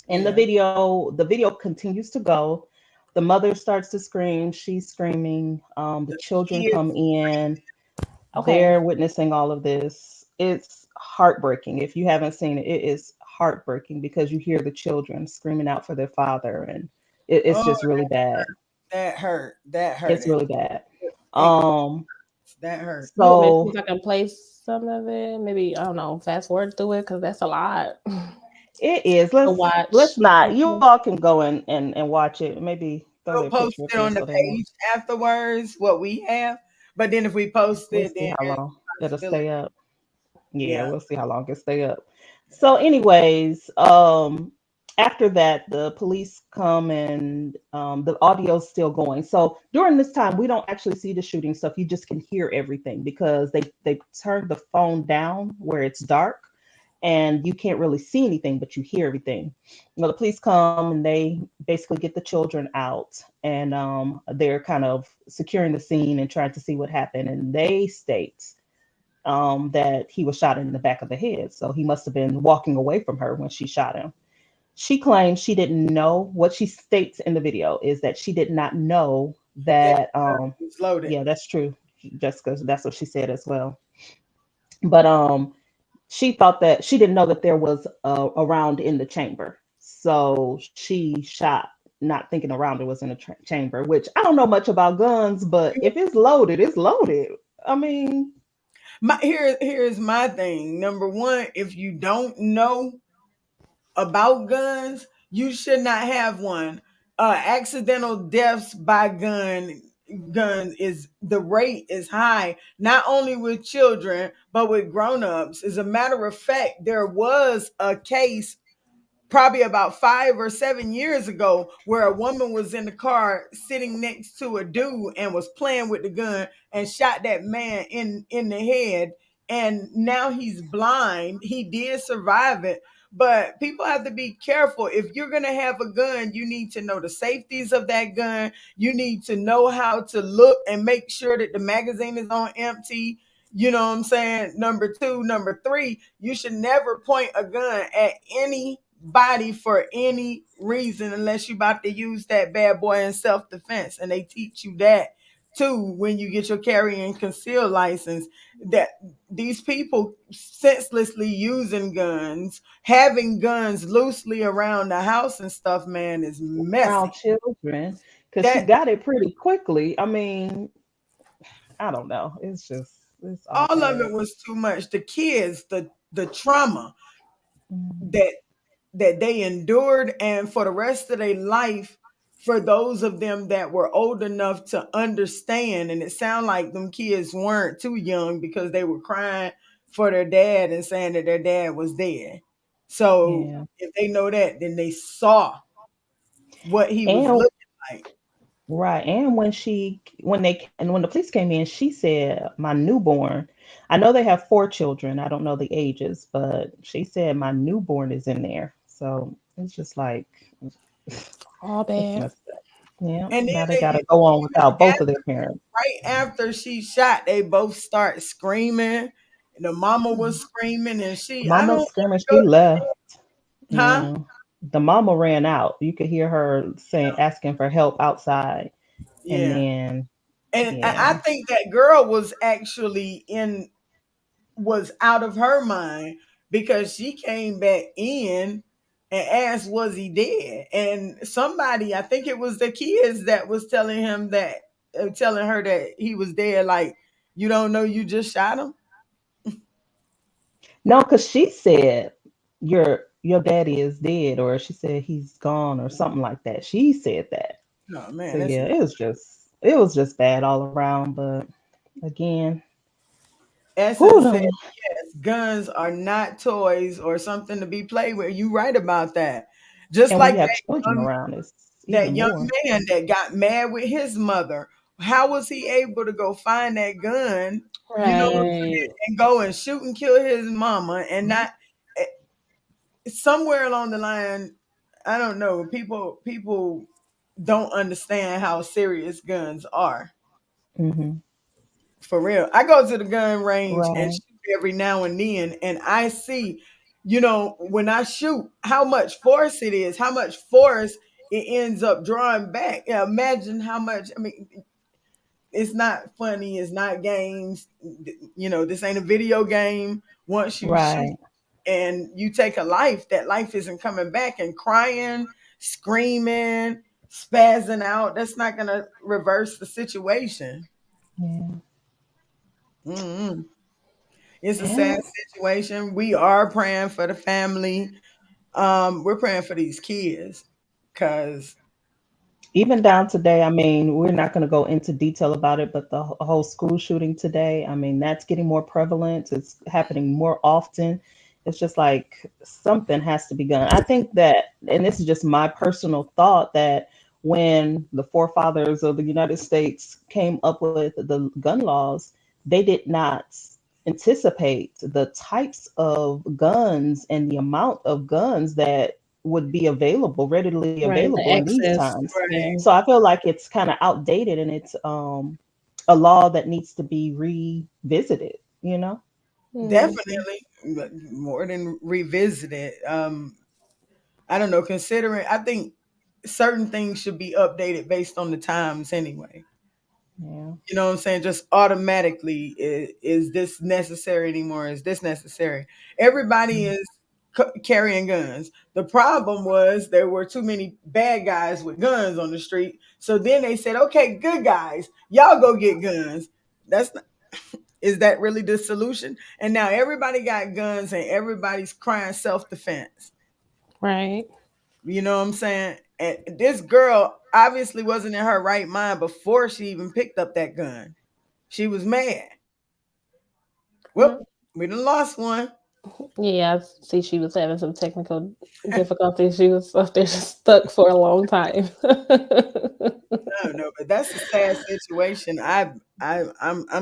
In Yeah. the video continues to go. The mother starts to scream. She's screaming. The The children come kids. in. Okay. They're witnessing all of this. It's heartbreaking. If you haven't seen it, it is heartbreaking because you hear the children screaming out for their father, and it's Oh, just really bad. that hurt. That hurt It's it. really bad. It Um, that hurt. You want me to see so if I can play some of it? Maybe I don't know, fast forward through it because that's a lot it is. to Let's watch. not. You all can go and watch it. Maybe throw We'll their post picture up it there on the so they know. page afterwards what we have. But then if we post We'll it, see then how there's long a it'll possibility. stay up. Yeah, Yeah. we'll see how long it stay up. So, anyways, after that, the police come and the audio's still going. So during this time, we don't actually see the shooting stuff. You just can hear everything because they turned the phone down where it's dark and you can't really see anything, but you hear everything. Well, the police come and they basically get the children out, and they're kind of securing the scene and trying to see what happened. And they state that he was shot in the back of the head. So he must have been walking away from her when she shot him. She claims she didn't know. What she states in the video is that she did not know That that. was loaded. Yeah, that's true, Jessica. That's what she said as well. But she thought that she didn't know that there was a round in the chamber. So she shot, not thinking a rounder was in the chamber. Which I don't know much about guns, but if it's loaded, it's loaded. I mean, Here's my thing. Number one, if you don't know about guns, you should not have one. Accidental deaths by gun is the rate is high, not only with children but with grown-ups. As a matter of fact, there was a case probably about 5 or 7 years ago where a woman was in the car sitting next to a dude and was playing with the gun and shot that man in the head, and now he's blind. He did survive it, but people have to be careful. If you're going to have a gun, you need to know the safeties of that gun. You need to know how to look and make sure that the magazine is on empty. You know what I'm saying? Number two. Number three, you should never point a gun at anybody for any reason unless you're about to use that bad boy in self-defense. And they teach you that too when you get your carry and conceal license. That these people senselessly using guns, having guns loosely around the house and stuff, man, is around messy. children, because she That got it pretty quickly. I mean, I don't know. It's all all of bad. it was too much. The kids, the trauma Mm. that they endured, and for the rest of their life, for those of them that were old enough to understand. And it sounded like them kids weren't too young because they were crying for their dad and saying that their dad was dead. So Yeah. if they know that, then they saw what he was And looking like. right. And when the police came in, she said, "My newborn." I know they have four children. I don't know the ages, but she said my newborn is in there. So it's just like All it's bad. messed up. Yeah. And then Now they they, gotta go on without even both of their parents. right after she shot, they both start screaming. The mama was screaming, and I Mama don't screaming, go she left. to, huh? Yeah. The mama ran out. You could hear her saying, asking for help outside. And Yeah. then, And I yeah. think that girl was actually was out of her mind because she came back in and asked, was he dead? And somebody, I think it was the kids that was telling him that, telling her that he was dead. Like, you don't know you just shot him? No, because she said your daddy is dead, or she said he's gone, or something like that. She said that. No, So man, that's yeah, it was just bad all around. But again, who Essence said don't guns are not toys or something to be played with. You right about that. Just and when you like have children around, it's even that young more. man that got mad with his mother. How was he able to go find that gun, you know what I'm saying, Right. and go and shoot and kill his mama and not somewhere along the line, I don't know, people don't understand how serious guns are. Mm-hmm. For real. I go to the gun range and Right. shoot every now and then, and I see, when I shoot, how much force it is, how much force it ends up drawing back. Yeah, imagine how much. I mean, it's not funny. It's not games. This ain't a video game. Once you shoot Right. and you take a life, that life isn't coming back, and crying, screaming, spazzing out, that's not going to reverse the situation. Yeah. Mm-mm. It's a sad And situation. We are praying for the family. We're praying for these kids because even down today, I mean, we're not going to go into detail about it, but the whole school shooting today, I mean, that's getting more prevalent. It's happening more often. It's just like something has to be done. I think that, and this is just my personal thought, that when the forefathers of the United States came up with the gun laws, they did not anticipate the types of guns and the amount of guns that would be available, readily Right. The available in these access. times. Yeah. So I feel like it's kind of outdated, and it's a law that needs to be revisited, you know? Mhm. definitely more than revisited. I don't know. Considering, I think certain things should be updated based on the times anyway. Yeah. You know what I'm saying? Just automatically, is this necessary anymore? Is this necessary? Everybody is carrying guns. The problem was there were too many bad guys with guns on the street. So then they said, okay, good guys, y'all go get guns. That's not, is that really the solution? And now everybody got guns and everybody's crying self defense. Right. You know what I'm saying? And this girl obviously wasn't in her right mind before she even picked up that gun. She was mad. Well, Mm. we done lost one. Yeah, I see she was having some technical difficulties. She was up there stuck for a long time. No, no, but that's a sad situation. I'm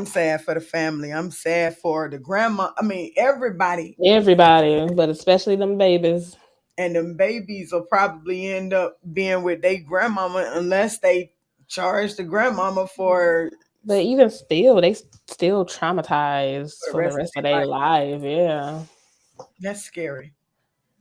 sad for the family. I'm sad for the grandma. I mean, everybody. Everybody, but especially them babies. And them babies will probably end up being with their grandmama unless they charge the grandmama for But even still, they still traumatized the for the rest of rest of their their life. life. Yeah, That's scary.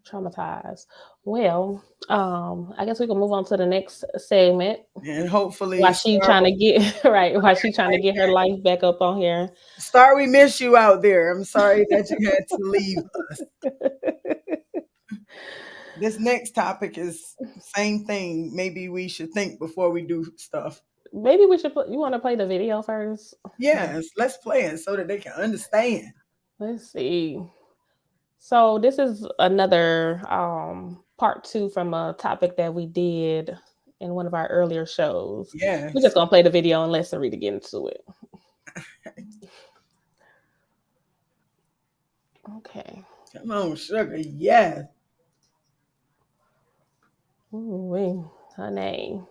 traumatized. Well, I guess we can move on to the next segment. And hopefully, While she Star, trying to get right, while she trying to get her life back up on here. Star, we miss you out there. I'm sorry that you had to leave us. This next topic is same thing. Maybe we should think before we do stuff. Maybe we should. You want to play the video first? Yes, let's play it so that they can understand. Let's see. So this is another part two from a topic that we did in one of our earlier shows. We're Yes. just gonna play the video and let Sarita get into it. Okay. Come on, sugar. Yes. Ooh, her name.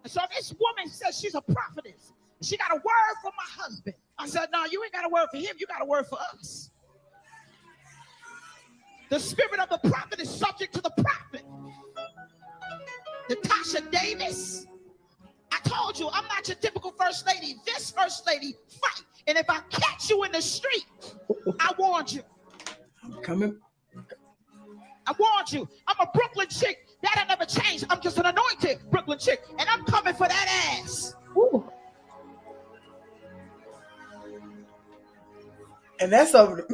So this woman says she's a prophetess. She got a word for my husband. I said, no, you ain't got a word for him. You got a word for us. The spirit of the prophet is subject to the prophet. Natasha Davis. I told you, I'm not your typical first lady. This first lady fight. And if I catch you in the street, I warned you. I'm coming. I warned you. I'm a Brooklyn chick. That'll never change. I'm just an anointed Brooklyn chick. And I'm coming for that ass. Ooh. And that's over.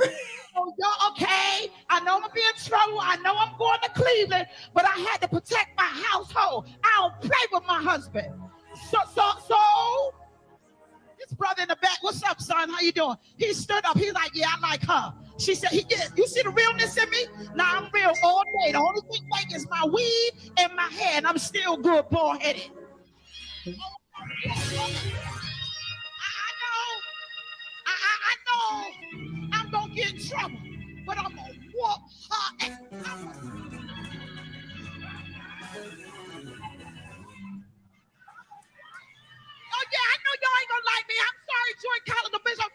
Oh, y'all, okay. I know I'm gonna be in trouble. I know I'm going to Cleveland, but I had to protect my household. I don't play with my husband. So, this brother in the back, what's up, son? How you doing? He stood up. He's like, yeah, I like her. She said, you see the realness in me? Nah, I'm real all day. The only thing fake is my weed and my hair, and I'm still good bald-headed. I know I'm gonna get in trouble, but I'm gonna whoop her ass. Oh yeah, I know y'all ain't gonna like me. I'm sorry, Joy Collins, the bishop.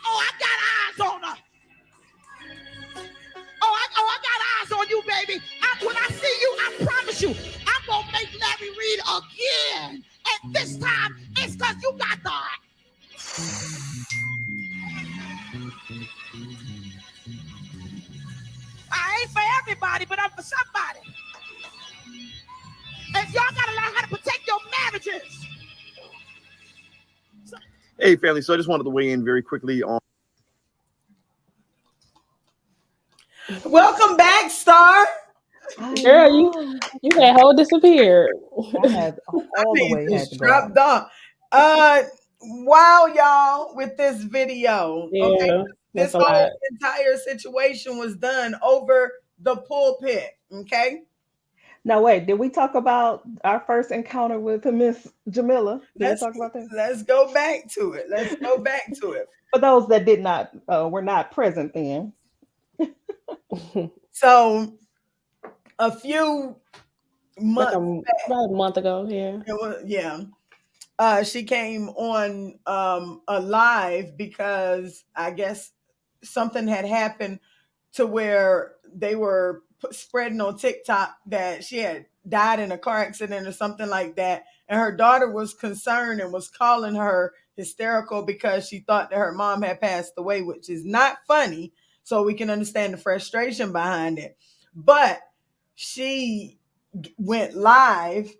I got eyes on her. Oh, I got eyes on you, baby. you. I'm going to make Larry Reed again. And this time, it's because you got the... I ain't for everybody, but I'm for somebody. And y'all got to learn how to protect your marriages. Hey, family. So I just wanted to weigh in very quickly on. Welcome back, Star. Girl, you had whole disappeared. I had all the way had just to go out. dropped off. Wow, y'all, with this video. Yeah, Okay. This that's a whole lot. entire situation was done over the pulpit. Okay. Now wait, did we talk about our first encounter with Miss Jamila? Did we talk about that? Let's go back to it. Let's go back to it. For those that did not were not present then. So a few months about a month ago, she came on a live because I guess something had happened to where they were spreading on TikTok that she had died in a car accident or something like that. And her daughter was concerned and was calling her hysterical because she thought that her mom had passed away, which is not funny. So we can understand the frustration behind it. But she went live,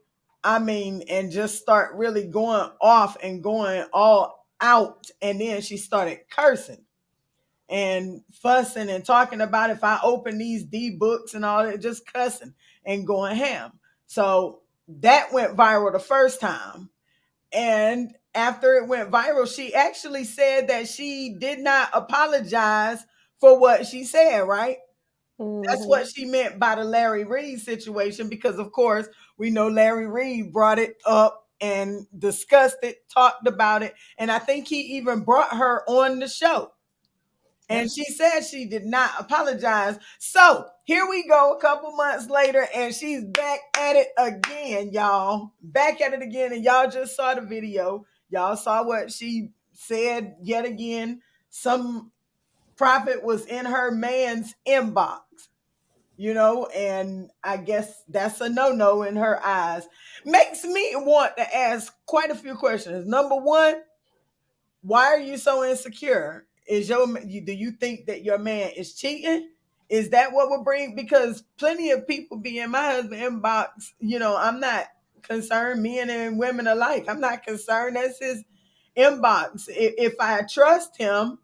and just start really going off and going all out. And then she started cursing and fussing and talking about if I open these D books and all that, just cussing and going ham. So that went viral the first time. And after it went viral, she actually said that she did not apologize for what she said, right? Mm-hmm. That's what she meant by the Larry Reed situation, because of course we know Larry Reed brought it up and discussed it, talked about it. And I think he even brought her on the show. And she said she did not apologize. So here we go a couple months later, and she's back at it again, y'all. Back at it again. And y'all just saw the video. Y'all saw what she said yet again. Some prophet was in her man's inbox, and I guess that's a no-no in her eyes. Makes me want to ask quite a few questions. Number one, why are you so insecure? Do you think that your man is cheating? Is that what will bring? Because plenty of people be in my husband's inbox. I'm not concerned, men and women alike. I'm not concerned. That's his inbox. If I trust him,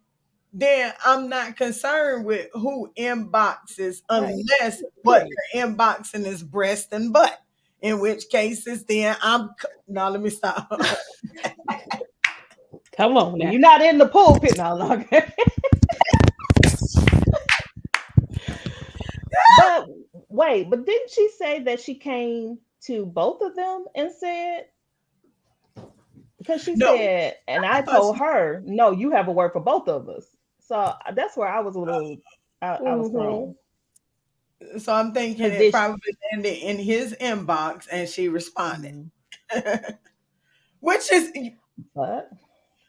then I'm not concerned with who inboxes unless what they're inboxing is breast and butt. In which cases, then let me stop. Come on now. You're not in the pulpit now, okay? But didn't she say that she came to both of them and said, because she said, and I told her, no, you have a word for both of us. So that's where I was a little, I was thrown. So I'm thinking it probably landed in his inbox and she responded. Which is, but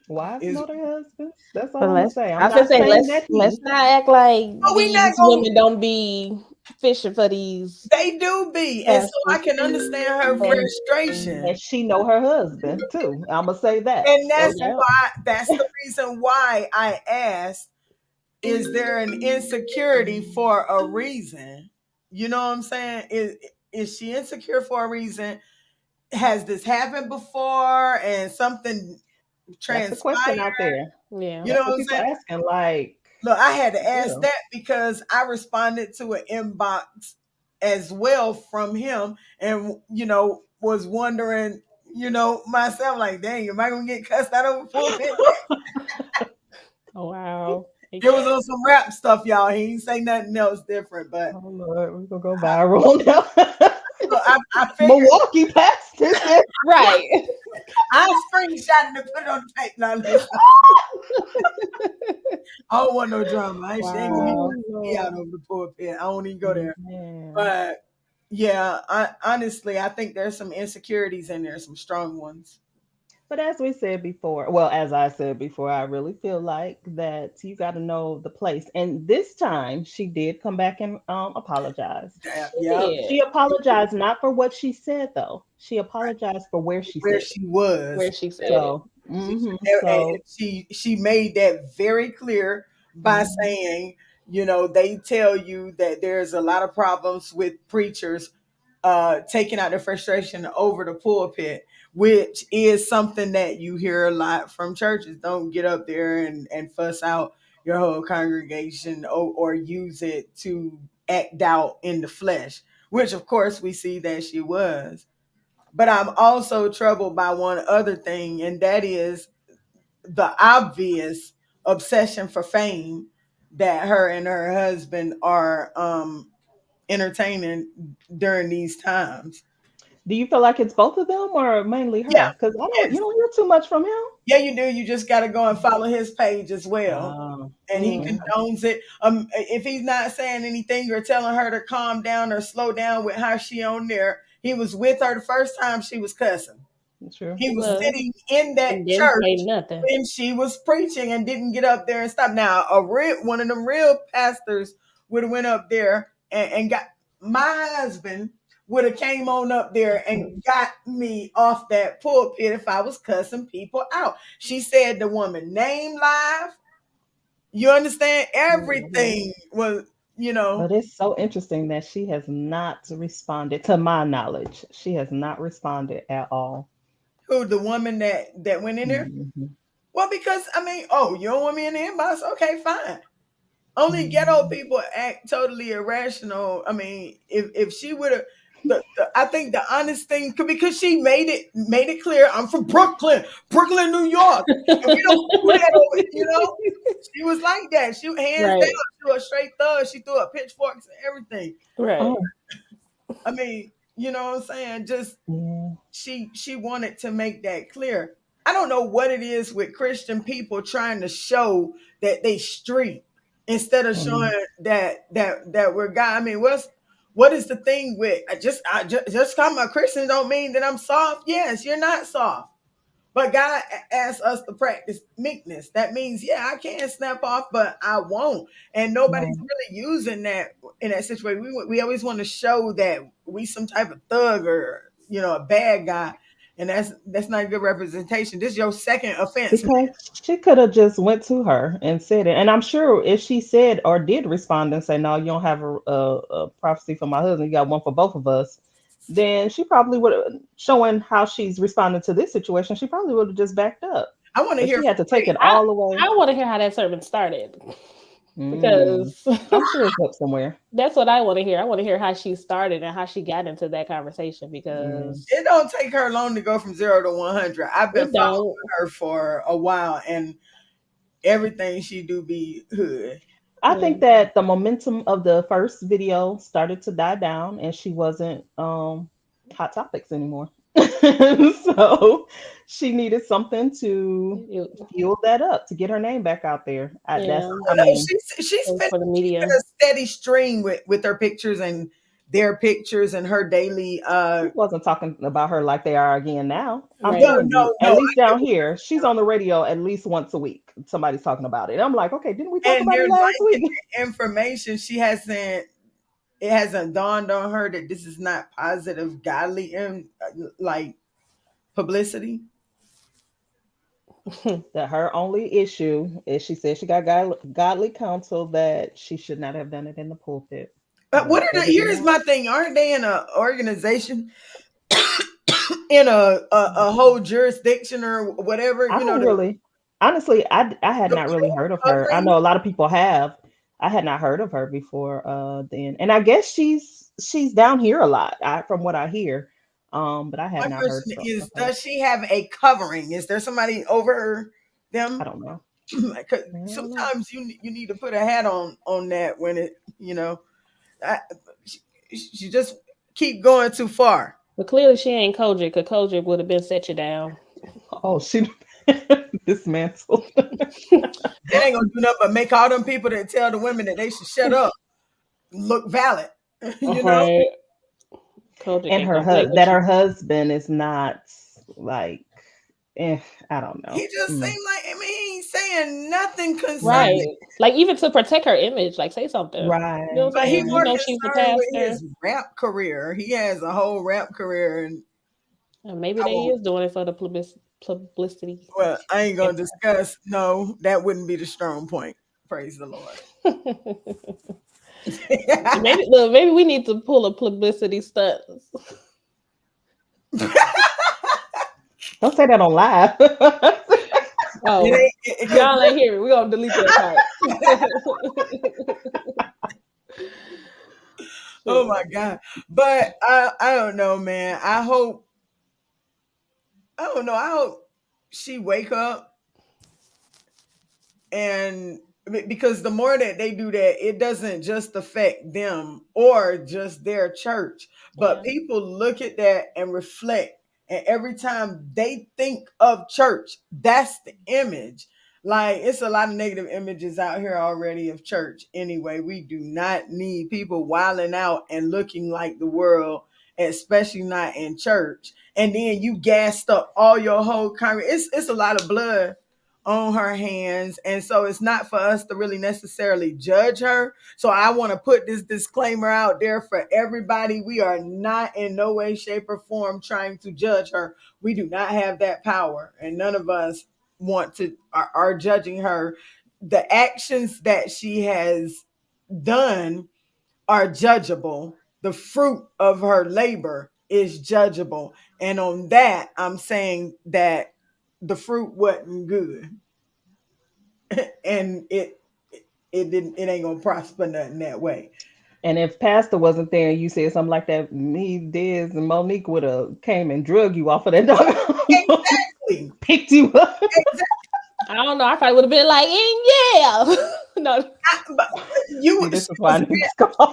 wives know their husbands. That's all I'm gonna say. Let's not act like these women don't be fishing for these. They do be, and so I can understand her frustration. And she know her husband too. I'm gonna say that, and that's why. That's the reason why I asked: is there an insecurity for a reason? You know what I'm saying? Is she insecure for a reason? Has this happened before? And something transpired? That's the question out there. Yeah, you know what I'm saying? Asking, like, look, I had to ask that because I responded to an inbox as well from him, and was wondering, myself, like, dang, am I gonna get cussed out over pulpit? Oh wow. It was on some rap stuff, y'all. He didn't say nothing else different, but oh Lord, we're gonna go viral now. So I figured, Milwaukee passed it. Right. I screenshot and put it on the tape. Now, I don't want no drama. I ain't gonna be out over the pulpit. I won't even go there. But yeah, honestly, I think there's some insecurities in there, some strong ones. But as we said before, well, as I said before, I really feel like that you got to know the place. And this time she did come back and apologize. Yeah, Yeah, She apologized not for what she said, though. She apologized for where she where said it. she was. where she said it. So, She, so she made that very clear by mhm, saying, you know, they tell you that there's a lot of problems with preachers taking out their frustration over the pulpit, which is something that you hear a lot from churches. Don't get up there and fuss out your whole congregation, or use it to act out in the flesh, which of course we see that she was. But I'm also troubled by one other thing, and that is the obvious obsession for fame that her and her husband are entertaining during these times. do you feel like it's both of them or mainly Yeah, her? Because I don't, you yes. don't hear too much from him. Yeah, you do. You just got to go and follow his page as well. Oh, And he Mm. okay. condones it. If he's not saying anything or telling her to calm down or slow down with how she on there, he was with her the first time she was cussing. True. He He was was sitting in that and didn't say church nothing. when she was preaching and didn't get up there and stop. Now, one of them real pastors would have went up there and got my husband would have came on up there and got me off that pulpit if I was cussing people out. She said the woman name live. You understand? Mhm. Everything was, you know, But it's so interesting that she has not responded, to my knowledge. She has not responded at all. who the woman that went in there. Mhm. Well, because I mean, oh, you don't want me in the inbox? Okay, fine. Only ghetto Mhm. people act totally irrational. I mean, if she would have, I think the honest thing, because she made it clear, I'm from Brooklyn, New York, and we don't do that over. You know, she was like that. She hands down, Right, she was a straight thug. She threw up pitchforks and everything. right. Oh, I mean, you know what I'm saying? Just yeah. she wanted to make that clear. I don't know what it is with Christian people trying to show that they street instead of Mm. showing that we're God. I mean, what is the thing with just call me a Christian don't mean that I'm soft. Yes, you're not soft. But God asks us to practice meekness. That means, yeah, I can snap off, but I won't. And nobody's Right. really using that in that situation. We always want to show that we some type of thug or a bad guy, and that's not a good representation. This is your second offense. Because she could have just went to her and said it. And I'm sure if she said or did respond and say, "No, you don't have a prophecy for my husband. You got one for both of us," then she probably would have, showing how she's responded to this situation, she probably would have just backed up. I want to But hear she had to from take it I all the way. I want to hear how that sermon started Mm. because I'm sure it's up somewhere. that's what I want to hear. I want to hear how she started and how she got into that conversation Mm. because it don't take her long to go from 0 to 100. I've been it following don't. her for a while, and everything she do be hood. I think Mm. that the momentum of the first video started to die down and she wasn't hot topics anymore. So she needed something to It- fuel that up to get her name back out there. That's, yeah, I No, mean, it was for the she's been media. a steady stream with her pictures and their pictures and her daily he wasn't talking about her like they are again now. I'm Right. no, telling you, no, at no. least down here, she's on the radio at least once a week. Somebody's talking about it. I'm like, okay, didn't we talk And about they're it last liking week? the information. It hasn't dawned on her that this is not positive, godly, like publicity. That her only issue is she said she got godly counsel that she should not have done it in the pulpit. But But here's everything else, my thing. Aren't they in a organization in a whole jurisdiction or whatever, I don't really, honestly, I had the not really pool heard of her. I covering? know a lot of people have. I had not heard of her before then, and I guess she's down here a lot, from what I hear. But I had My not heard question of is, her. does she have a covering? Is there somebody over I them? don't know. 'Cause I don't know. sometimes you need to put a hat on that when I, she just keep going too far. But clearly she ain't Kojic, because Kojic would have been set you down. Oh, she dismantled. It ain't gonna do nothing but make all them people that tell the women that they should shut up look valid. you know, Right. Kojic And ain't gonna play with that you. her husband is not like I don't know. He just seemed like, I mean, he ain't saying nothing Right. concerning. Like even to protect her image, like say something. You know Right. what I'm But he saying? You more know she's the concerned with pastor. his rap career. He has a whole rap career, and And maybe I they won't. is doing it for the publicity. Well, I ain't gonna discuss. No, that wouldn't be the strong point. Praise the Lord. Maybe look, maybe we need to pull a publicity stunt. Don't say that on live. Oh, y'all ain't hear it. We're gonna delete that part. Oh my God. But I don't know, man. I don't know. I hope she wake up, and because the more that they do that, it doesn't just affect them or just their church, but Yeah. people look at that and reflect. And every time they think of church, that's the image. Like, it's a lot of negative images out here already of church. Anyway, we do not need people wilding out and looking like the world, especially not in church. And then you gassed up all your whole congregation. It's a lot of blood on her hands, and so it's not for us to really necessarily judge her. So I want to put this disclaimer out there for everybody. We are not in no way, shape, or form trying to judge her. We do not have that power, and none of us want to are judging her. The actions that she has done are judgeable. The fruit of her labor is judgeable, and on that I'm saying that the fruit wasn't good, and it ain't gonna prosper nothing that way. And if Pastor wasn't there and you said something like that, me, Diz, and Monique would have came and drug you off of that dog. Exactly. Picked you up. I don't know. I probably would have been like, yeah. No. But you, See, this she is why I was need to at go.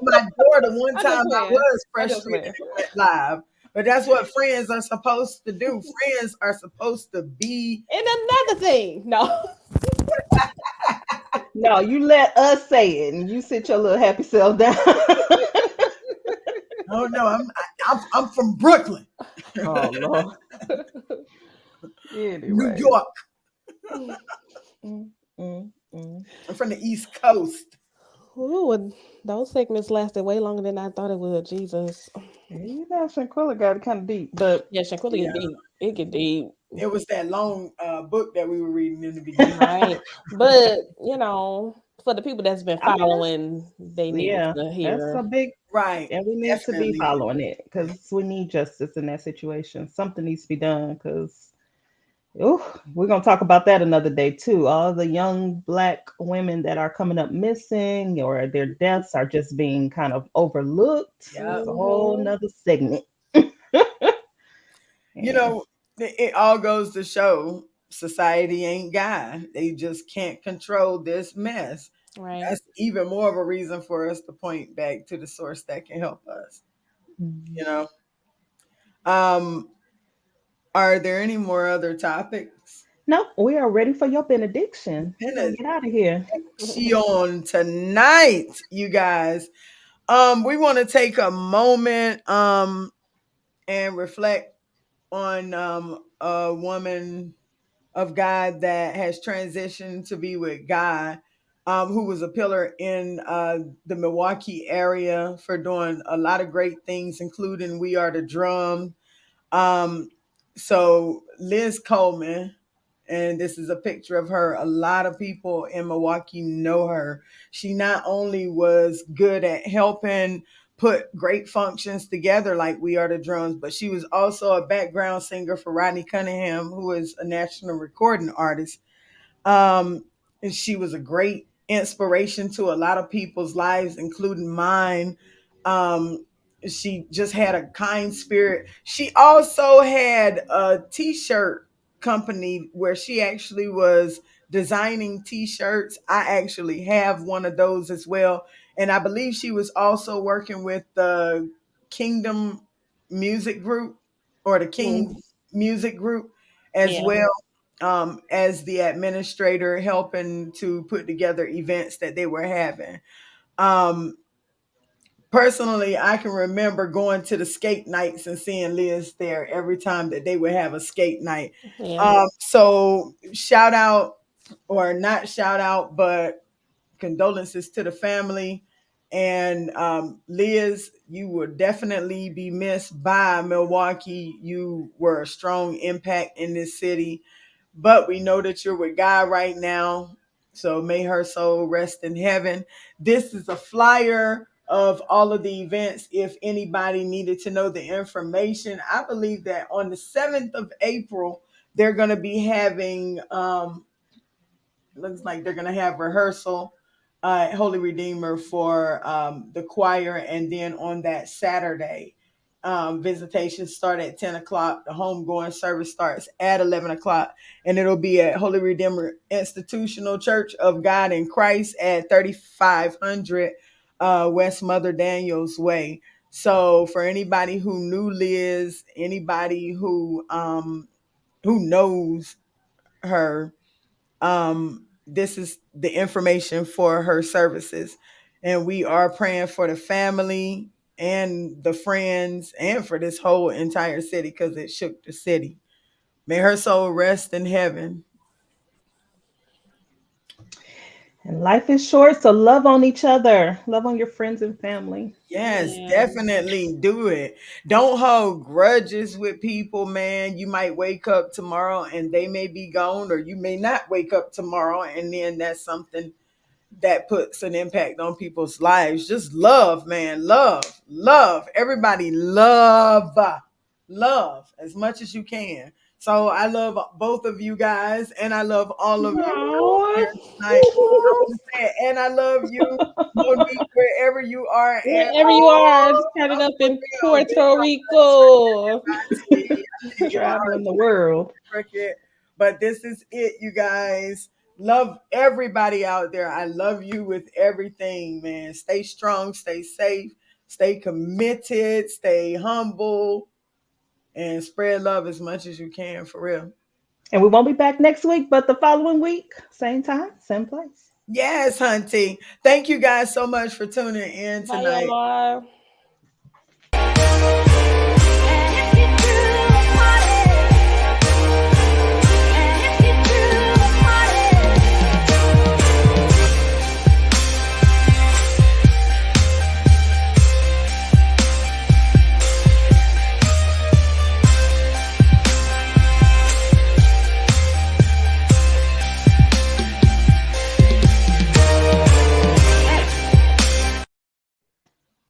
my door the one I time just I playing. was I just frustrated playing. and went live. But that's what friends are supposed to do. Friends are supposed to be. And another thing, no. No, you let us say it, and you sit your little happy self down. Oh no, I'm from Brooklyn, Oh Lord. New Anyway. York. Mm, mm, mm. I'm from the East Coast. Ooh, those segments lasted way longer than I thought it would. Jesus. You know, Shanquilla got kind of deep, but Yeah, Shanquilla Yeah. get deep. It get deep. It was that long book that we were reading in the beginning. Right. But, for the people that's been I mean, following, they need yeah, to that's a hear. big, Right. and we need to be Definitely. following it because we need justice in that situation. Something needs to be done because we're gonna talk about that another day too. All the young Black women that are coming up missing or their deaths are just being kind of overlooked. Yeah. It's a whole nother segment. You know, it all goes to show society ain't God. They just can't control this mess. Right. That's even more of a reason for us to point back to the source that can help us. Mhm. You know. Um, are there any more other topics? Nope, we are ready for your benediction. We're gonna get out of here. On tonight, you guys. We want to take a moment and reflect on a woman of God that has transitioned to be with God, who was a pillar in the Milwaukee area for doing a lot of great things, including We Are the Drum. Um, so Liz Coleman, and this is a picture of her. A lot of people in Milwaukee know her. She not only was good at helping put great functions together like We Are the Drums, but she was also a background singer for Rodney Cunningham, who is a national recording artist. And she was a great inspiration to a lot of people's lives, including mine. Um, she just had a kind spirit. She also had a t-shirt company where she actually was designing t-shirts. I actually have one of those as well. And I believe she was also working with the Kingdom Music Group or the King Music Group as Yeah. well, as the administrator, helping to put together events that they were having. Um, personally, I can remember going to the skate nights and seeing Liz there every time that they would have a skate night. Yeah. So shout out, or not shout out, but condolences to the family. And Liz, you will definitely be missed by Milwaukee. You were a strong impact in this city, but we know that you're with God right now. So may her soul rest in heaven. This is a flyer of all of the events. If anybody needed to know the information, I believe that on the 7th of April, they're going to be having, looks like they're going to have rehearsal Holy Redeemer for the choir. And then on that Saturday, visitations start at 10 o'clock. The homegoing service starts at 11 o'clock. And it'll be at Holy Redeemer Institutional Church of God in Christ at 3500 West Mother Daniels Way. So for anybody who knew Liz, anybody who knows her, this is the information for her services. And we are praying for the family and the friends and for this whole entire city, because it shook the city. May her soul rest in heaven. And life is short, so love on each other. Love on your friends and family. Yes, Yeah. definitely do it. Don't hold grudges with people, man. You might wake up tomorrow and they may be gone, or you may not wake up tomorrow, and then that's something that puts an impact on people's lives. Just love, man. Love. Everybody love as much as you can. So I love both of you guys, and I love all of you here tonight. And I love you, Monique, wherever you are. Wherever you are, turning up in Puerto Rico. Traveling the world. But this is it, you guys. Love everybody out there. I love you with everything, man. Stay strong, stay safe, stay committed, stay humble, and spread love as much as you can, for real. And we won't be back next week, but the following week, same time, same place. Yes, Hunty. Thank you guys so much for tuning in Bye, tonight. y'all.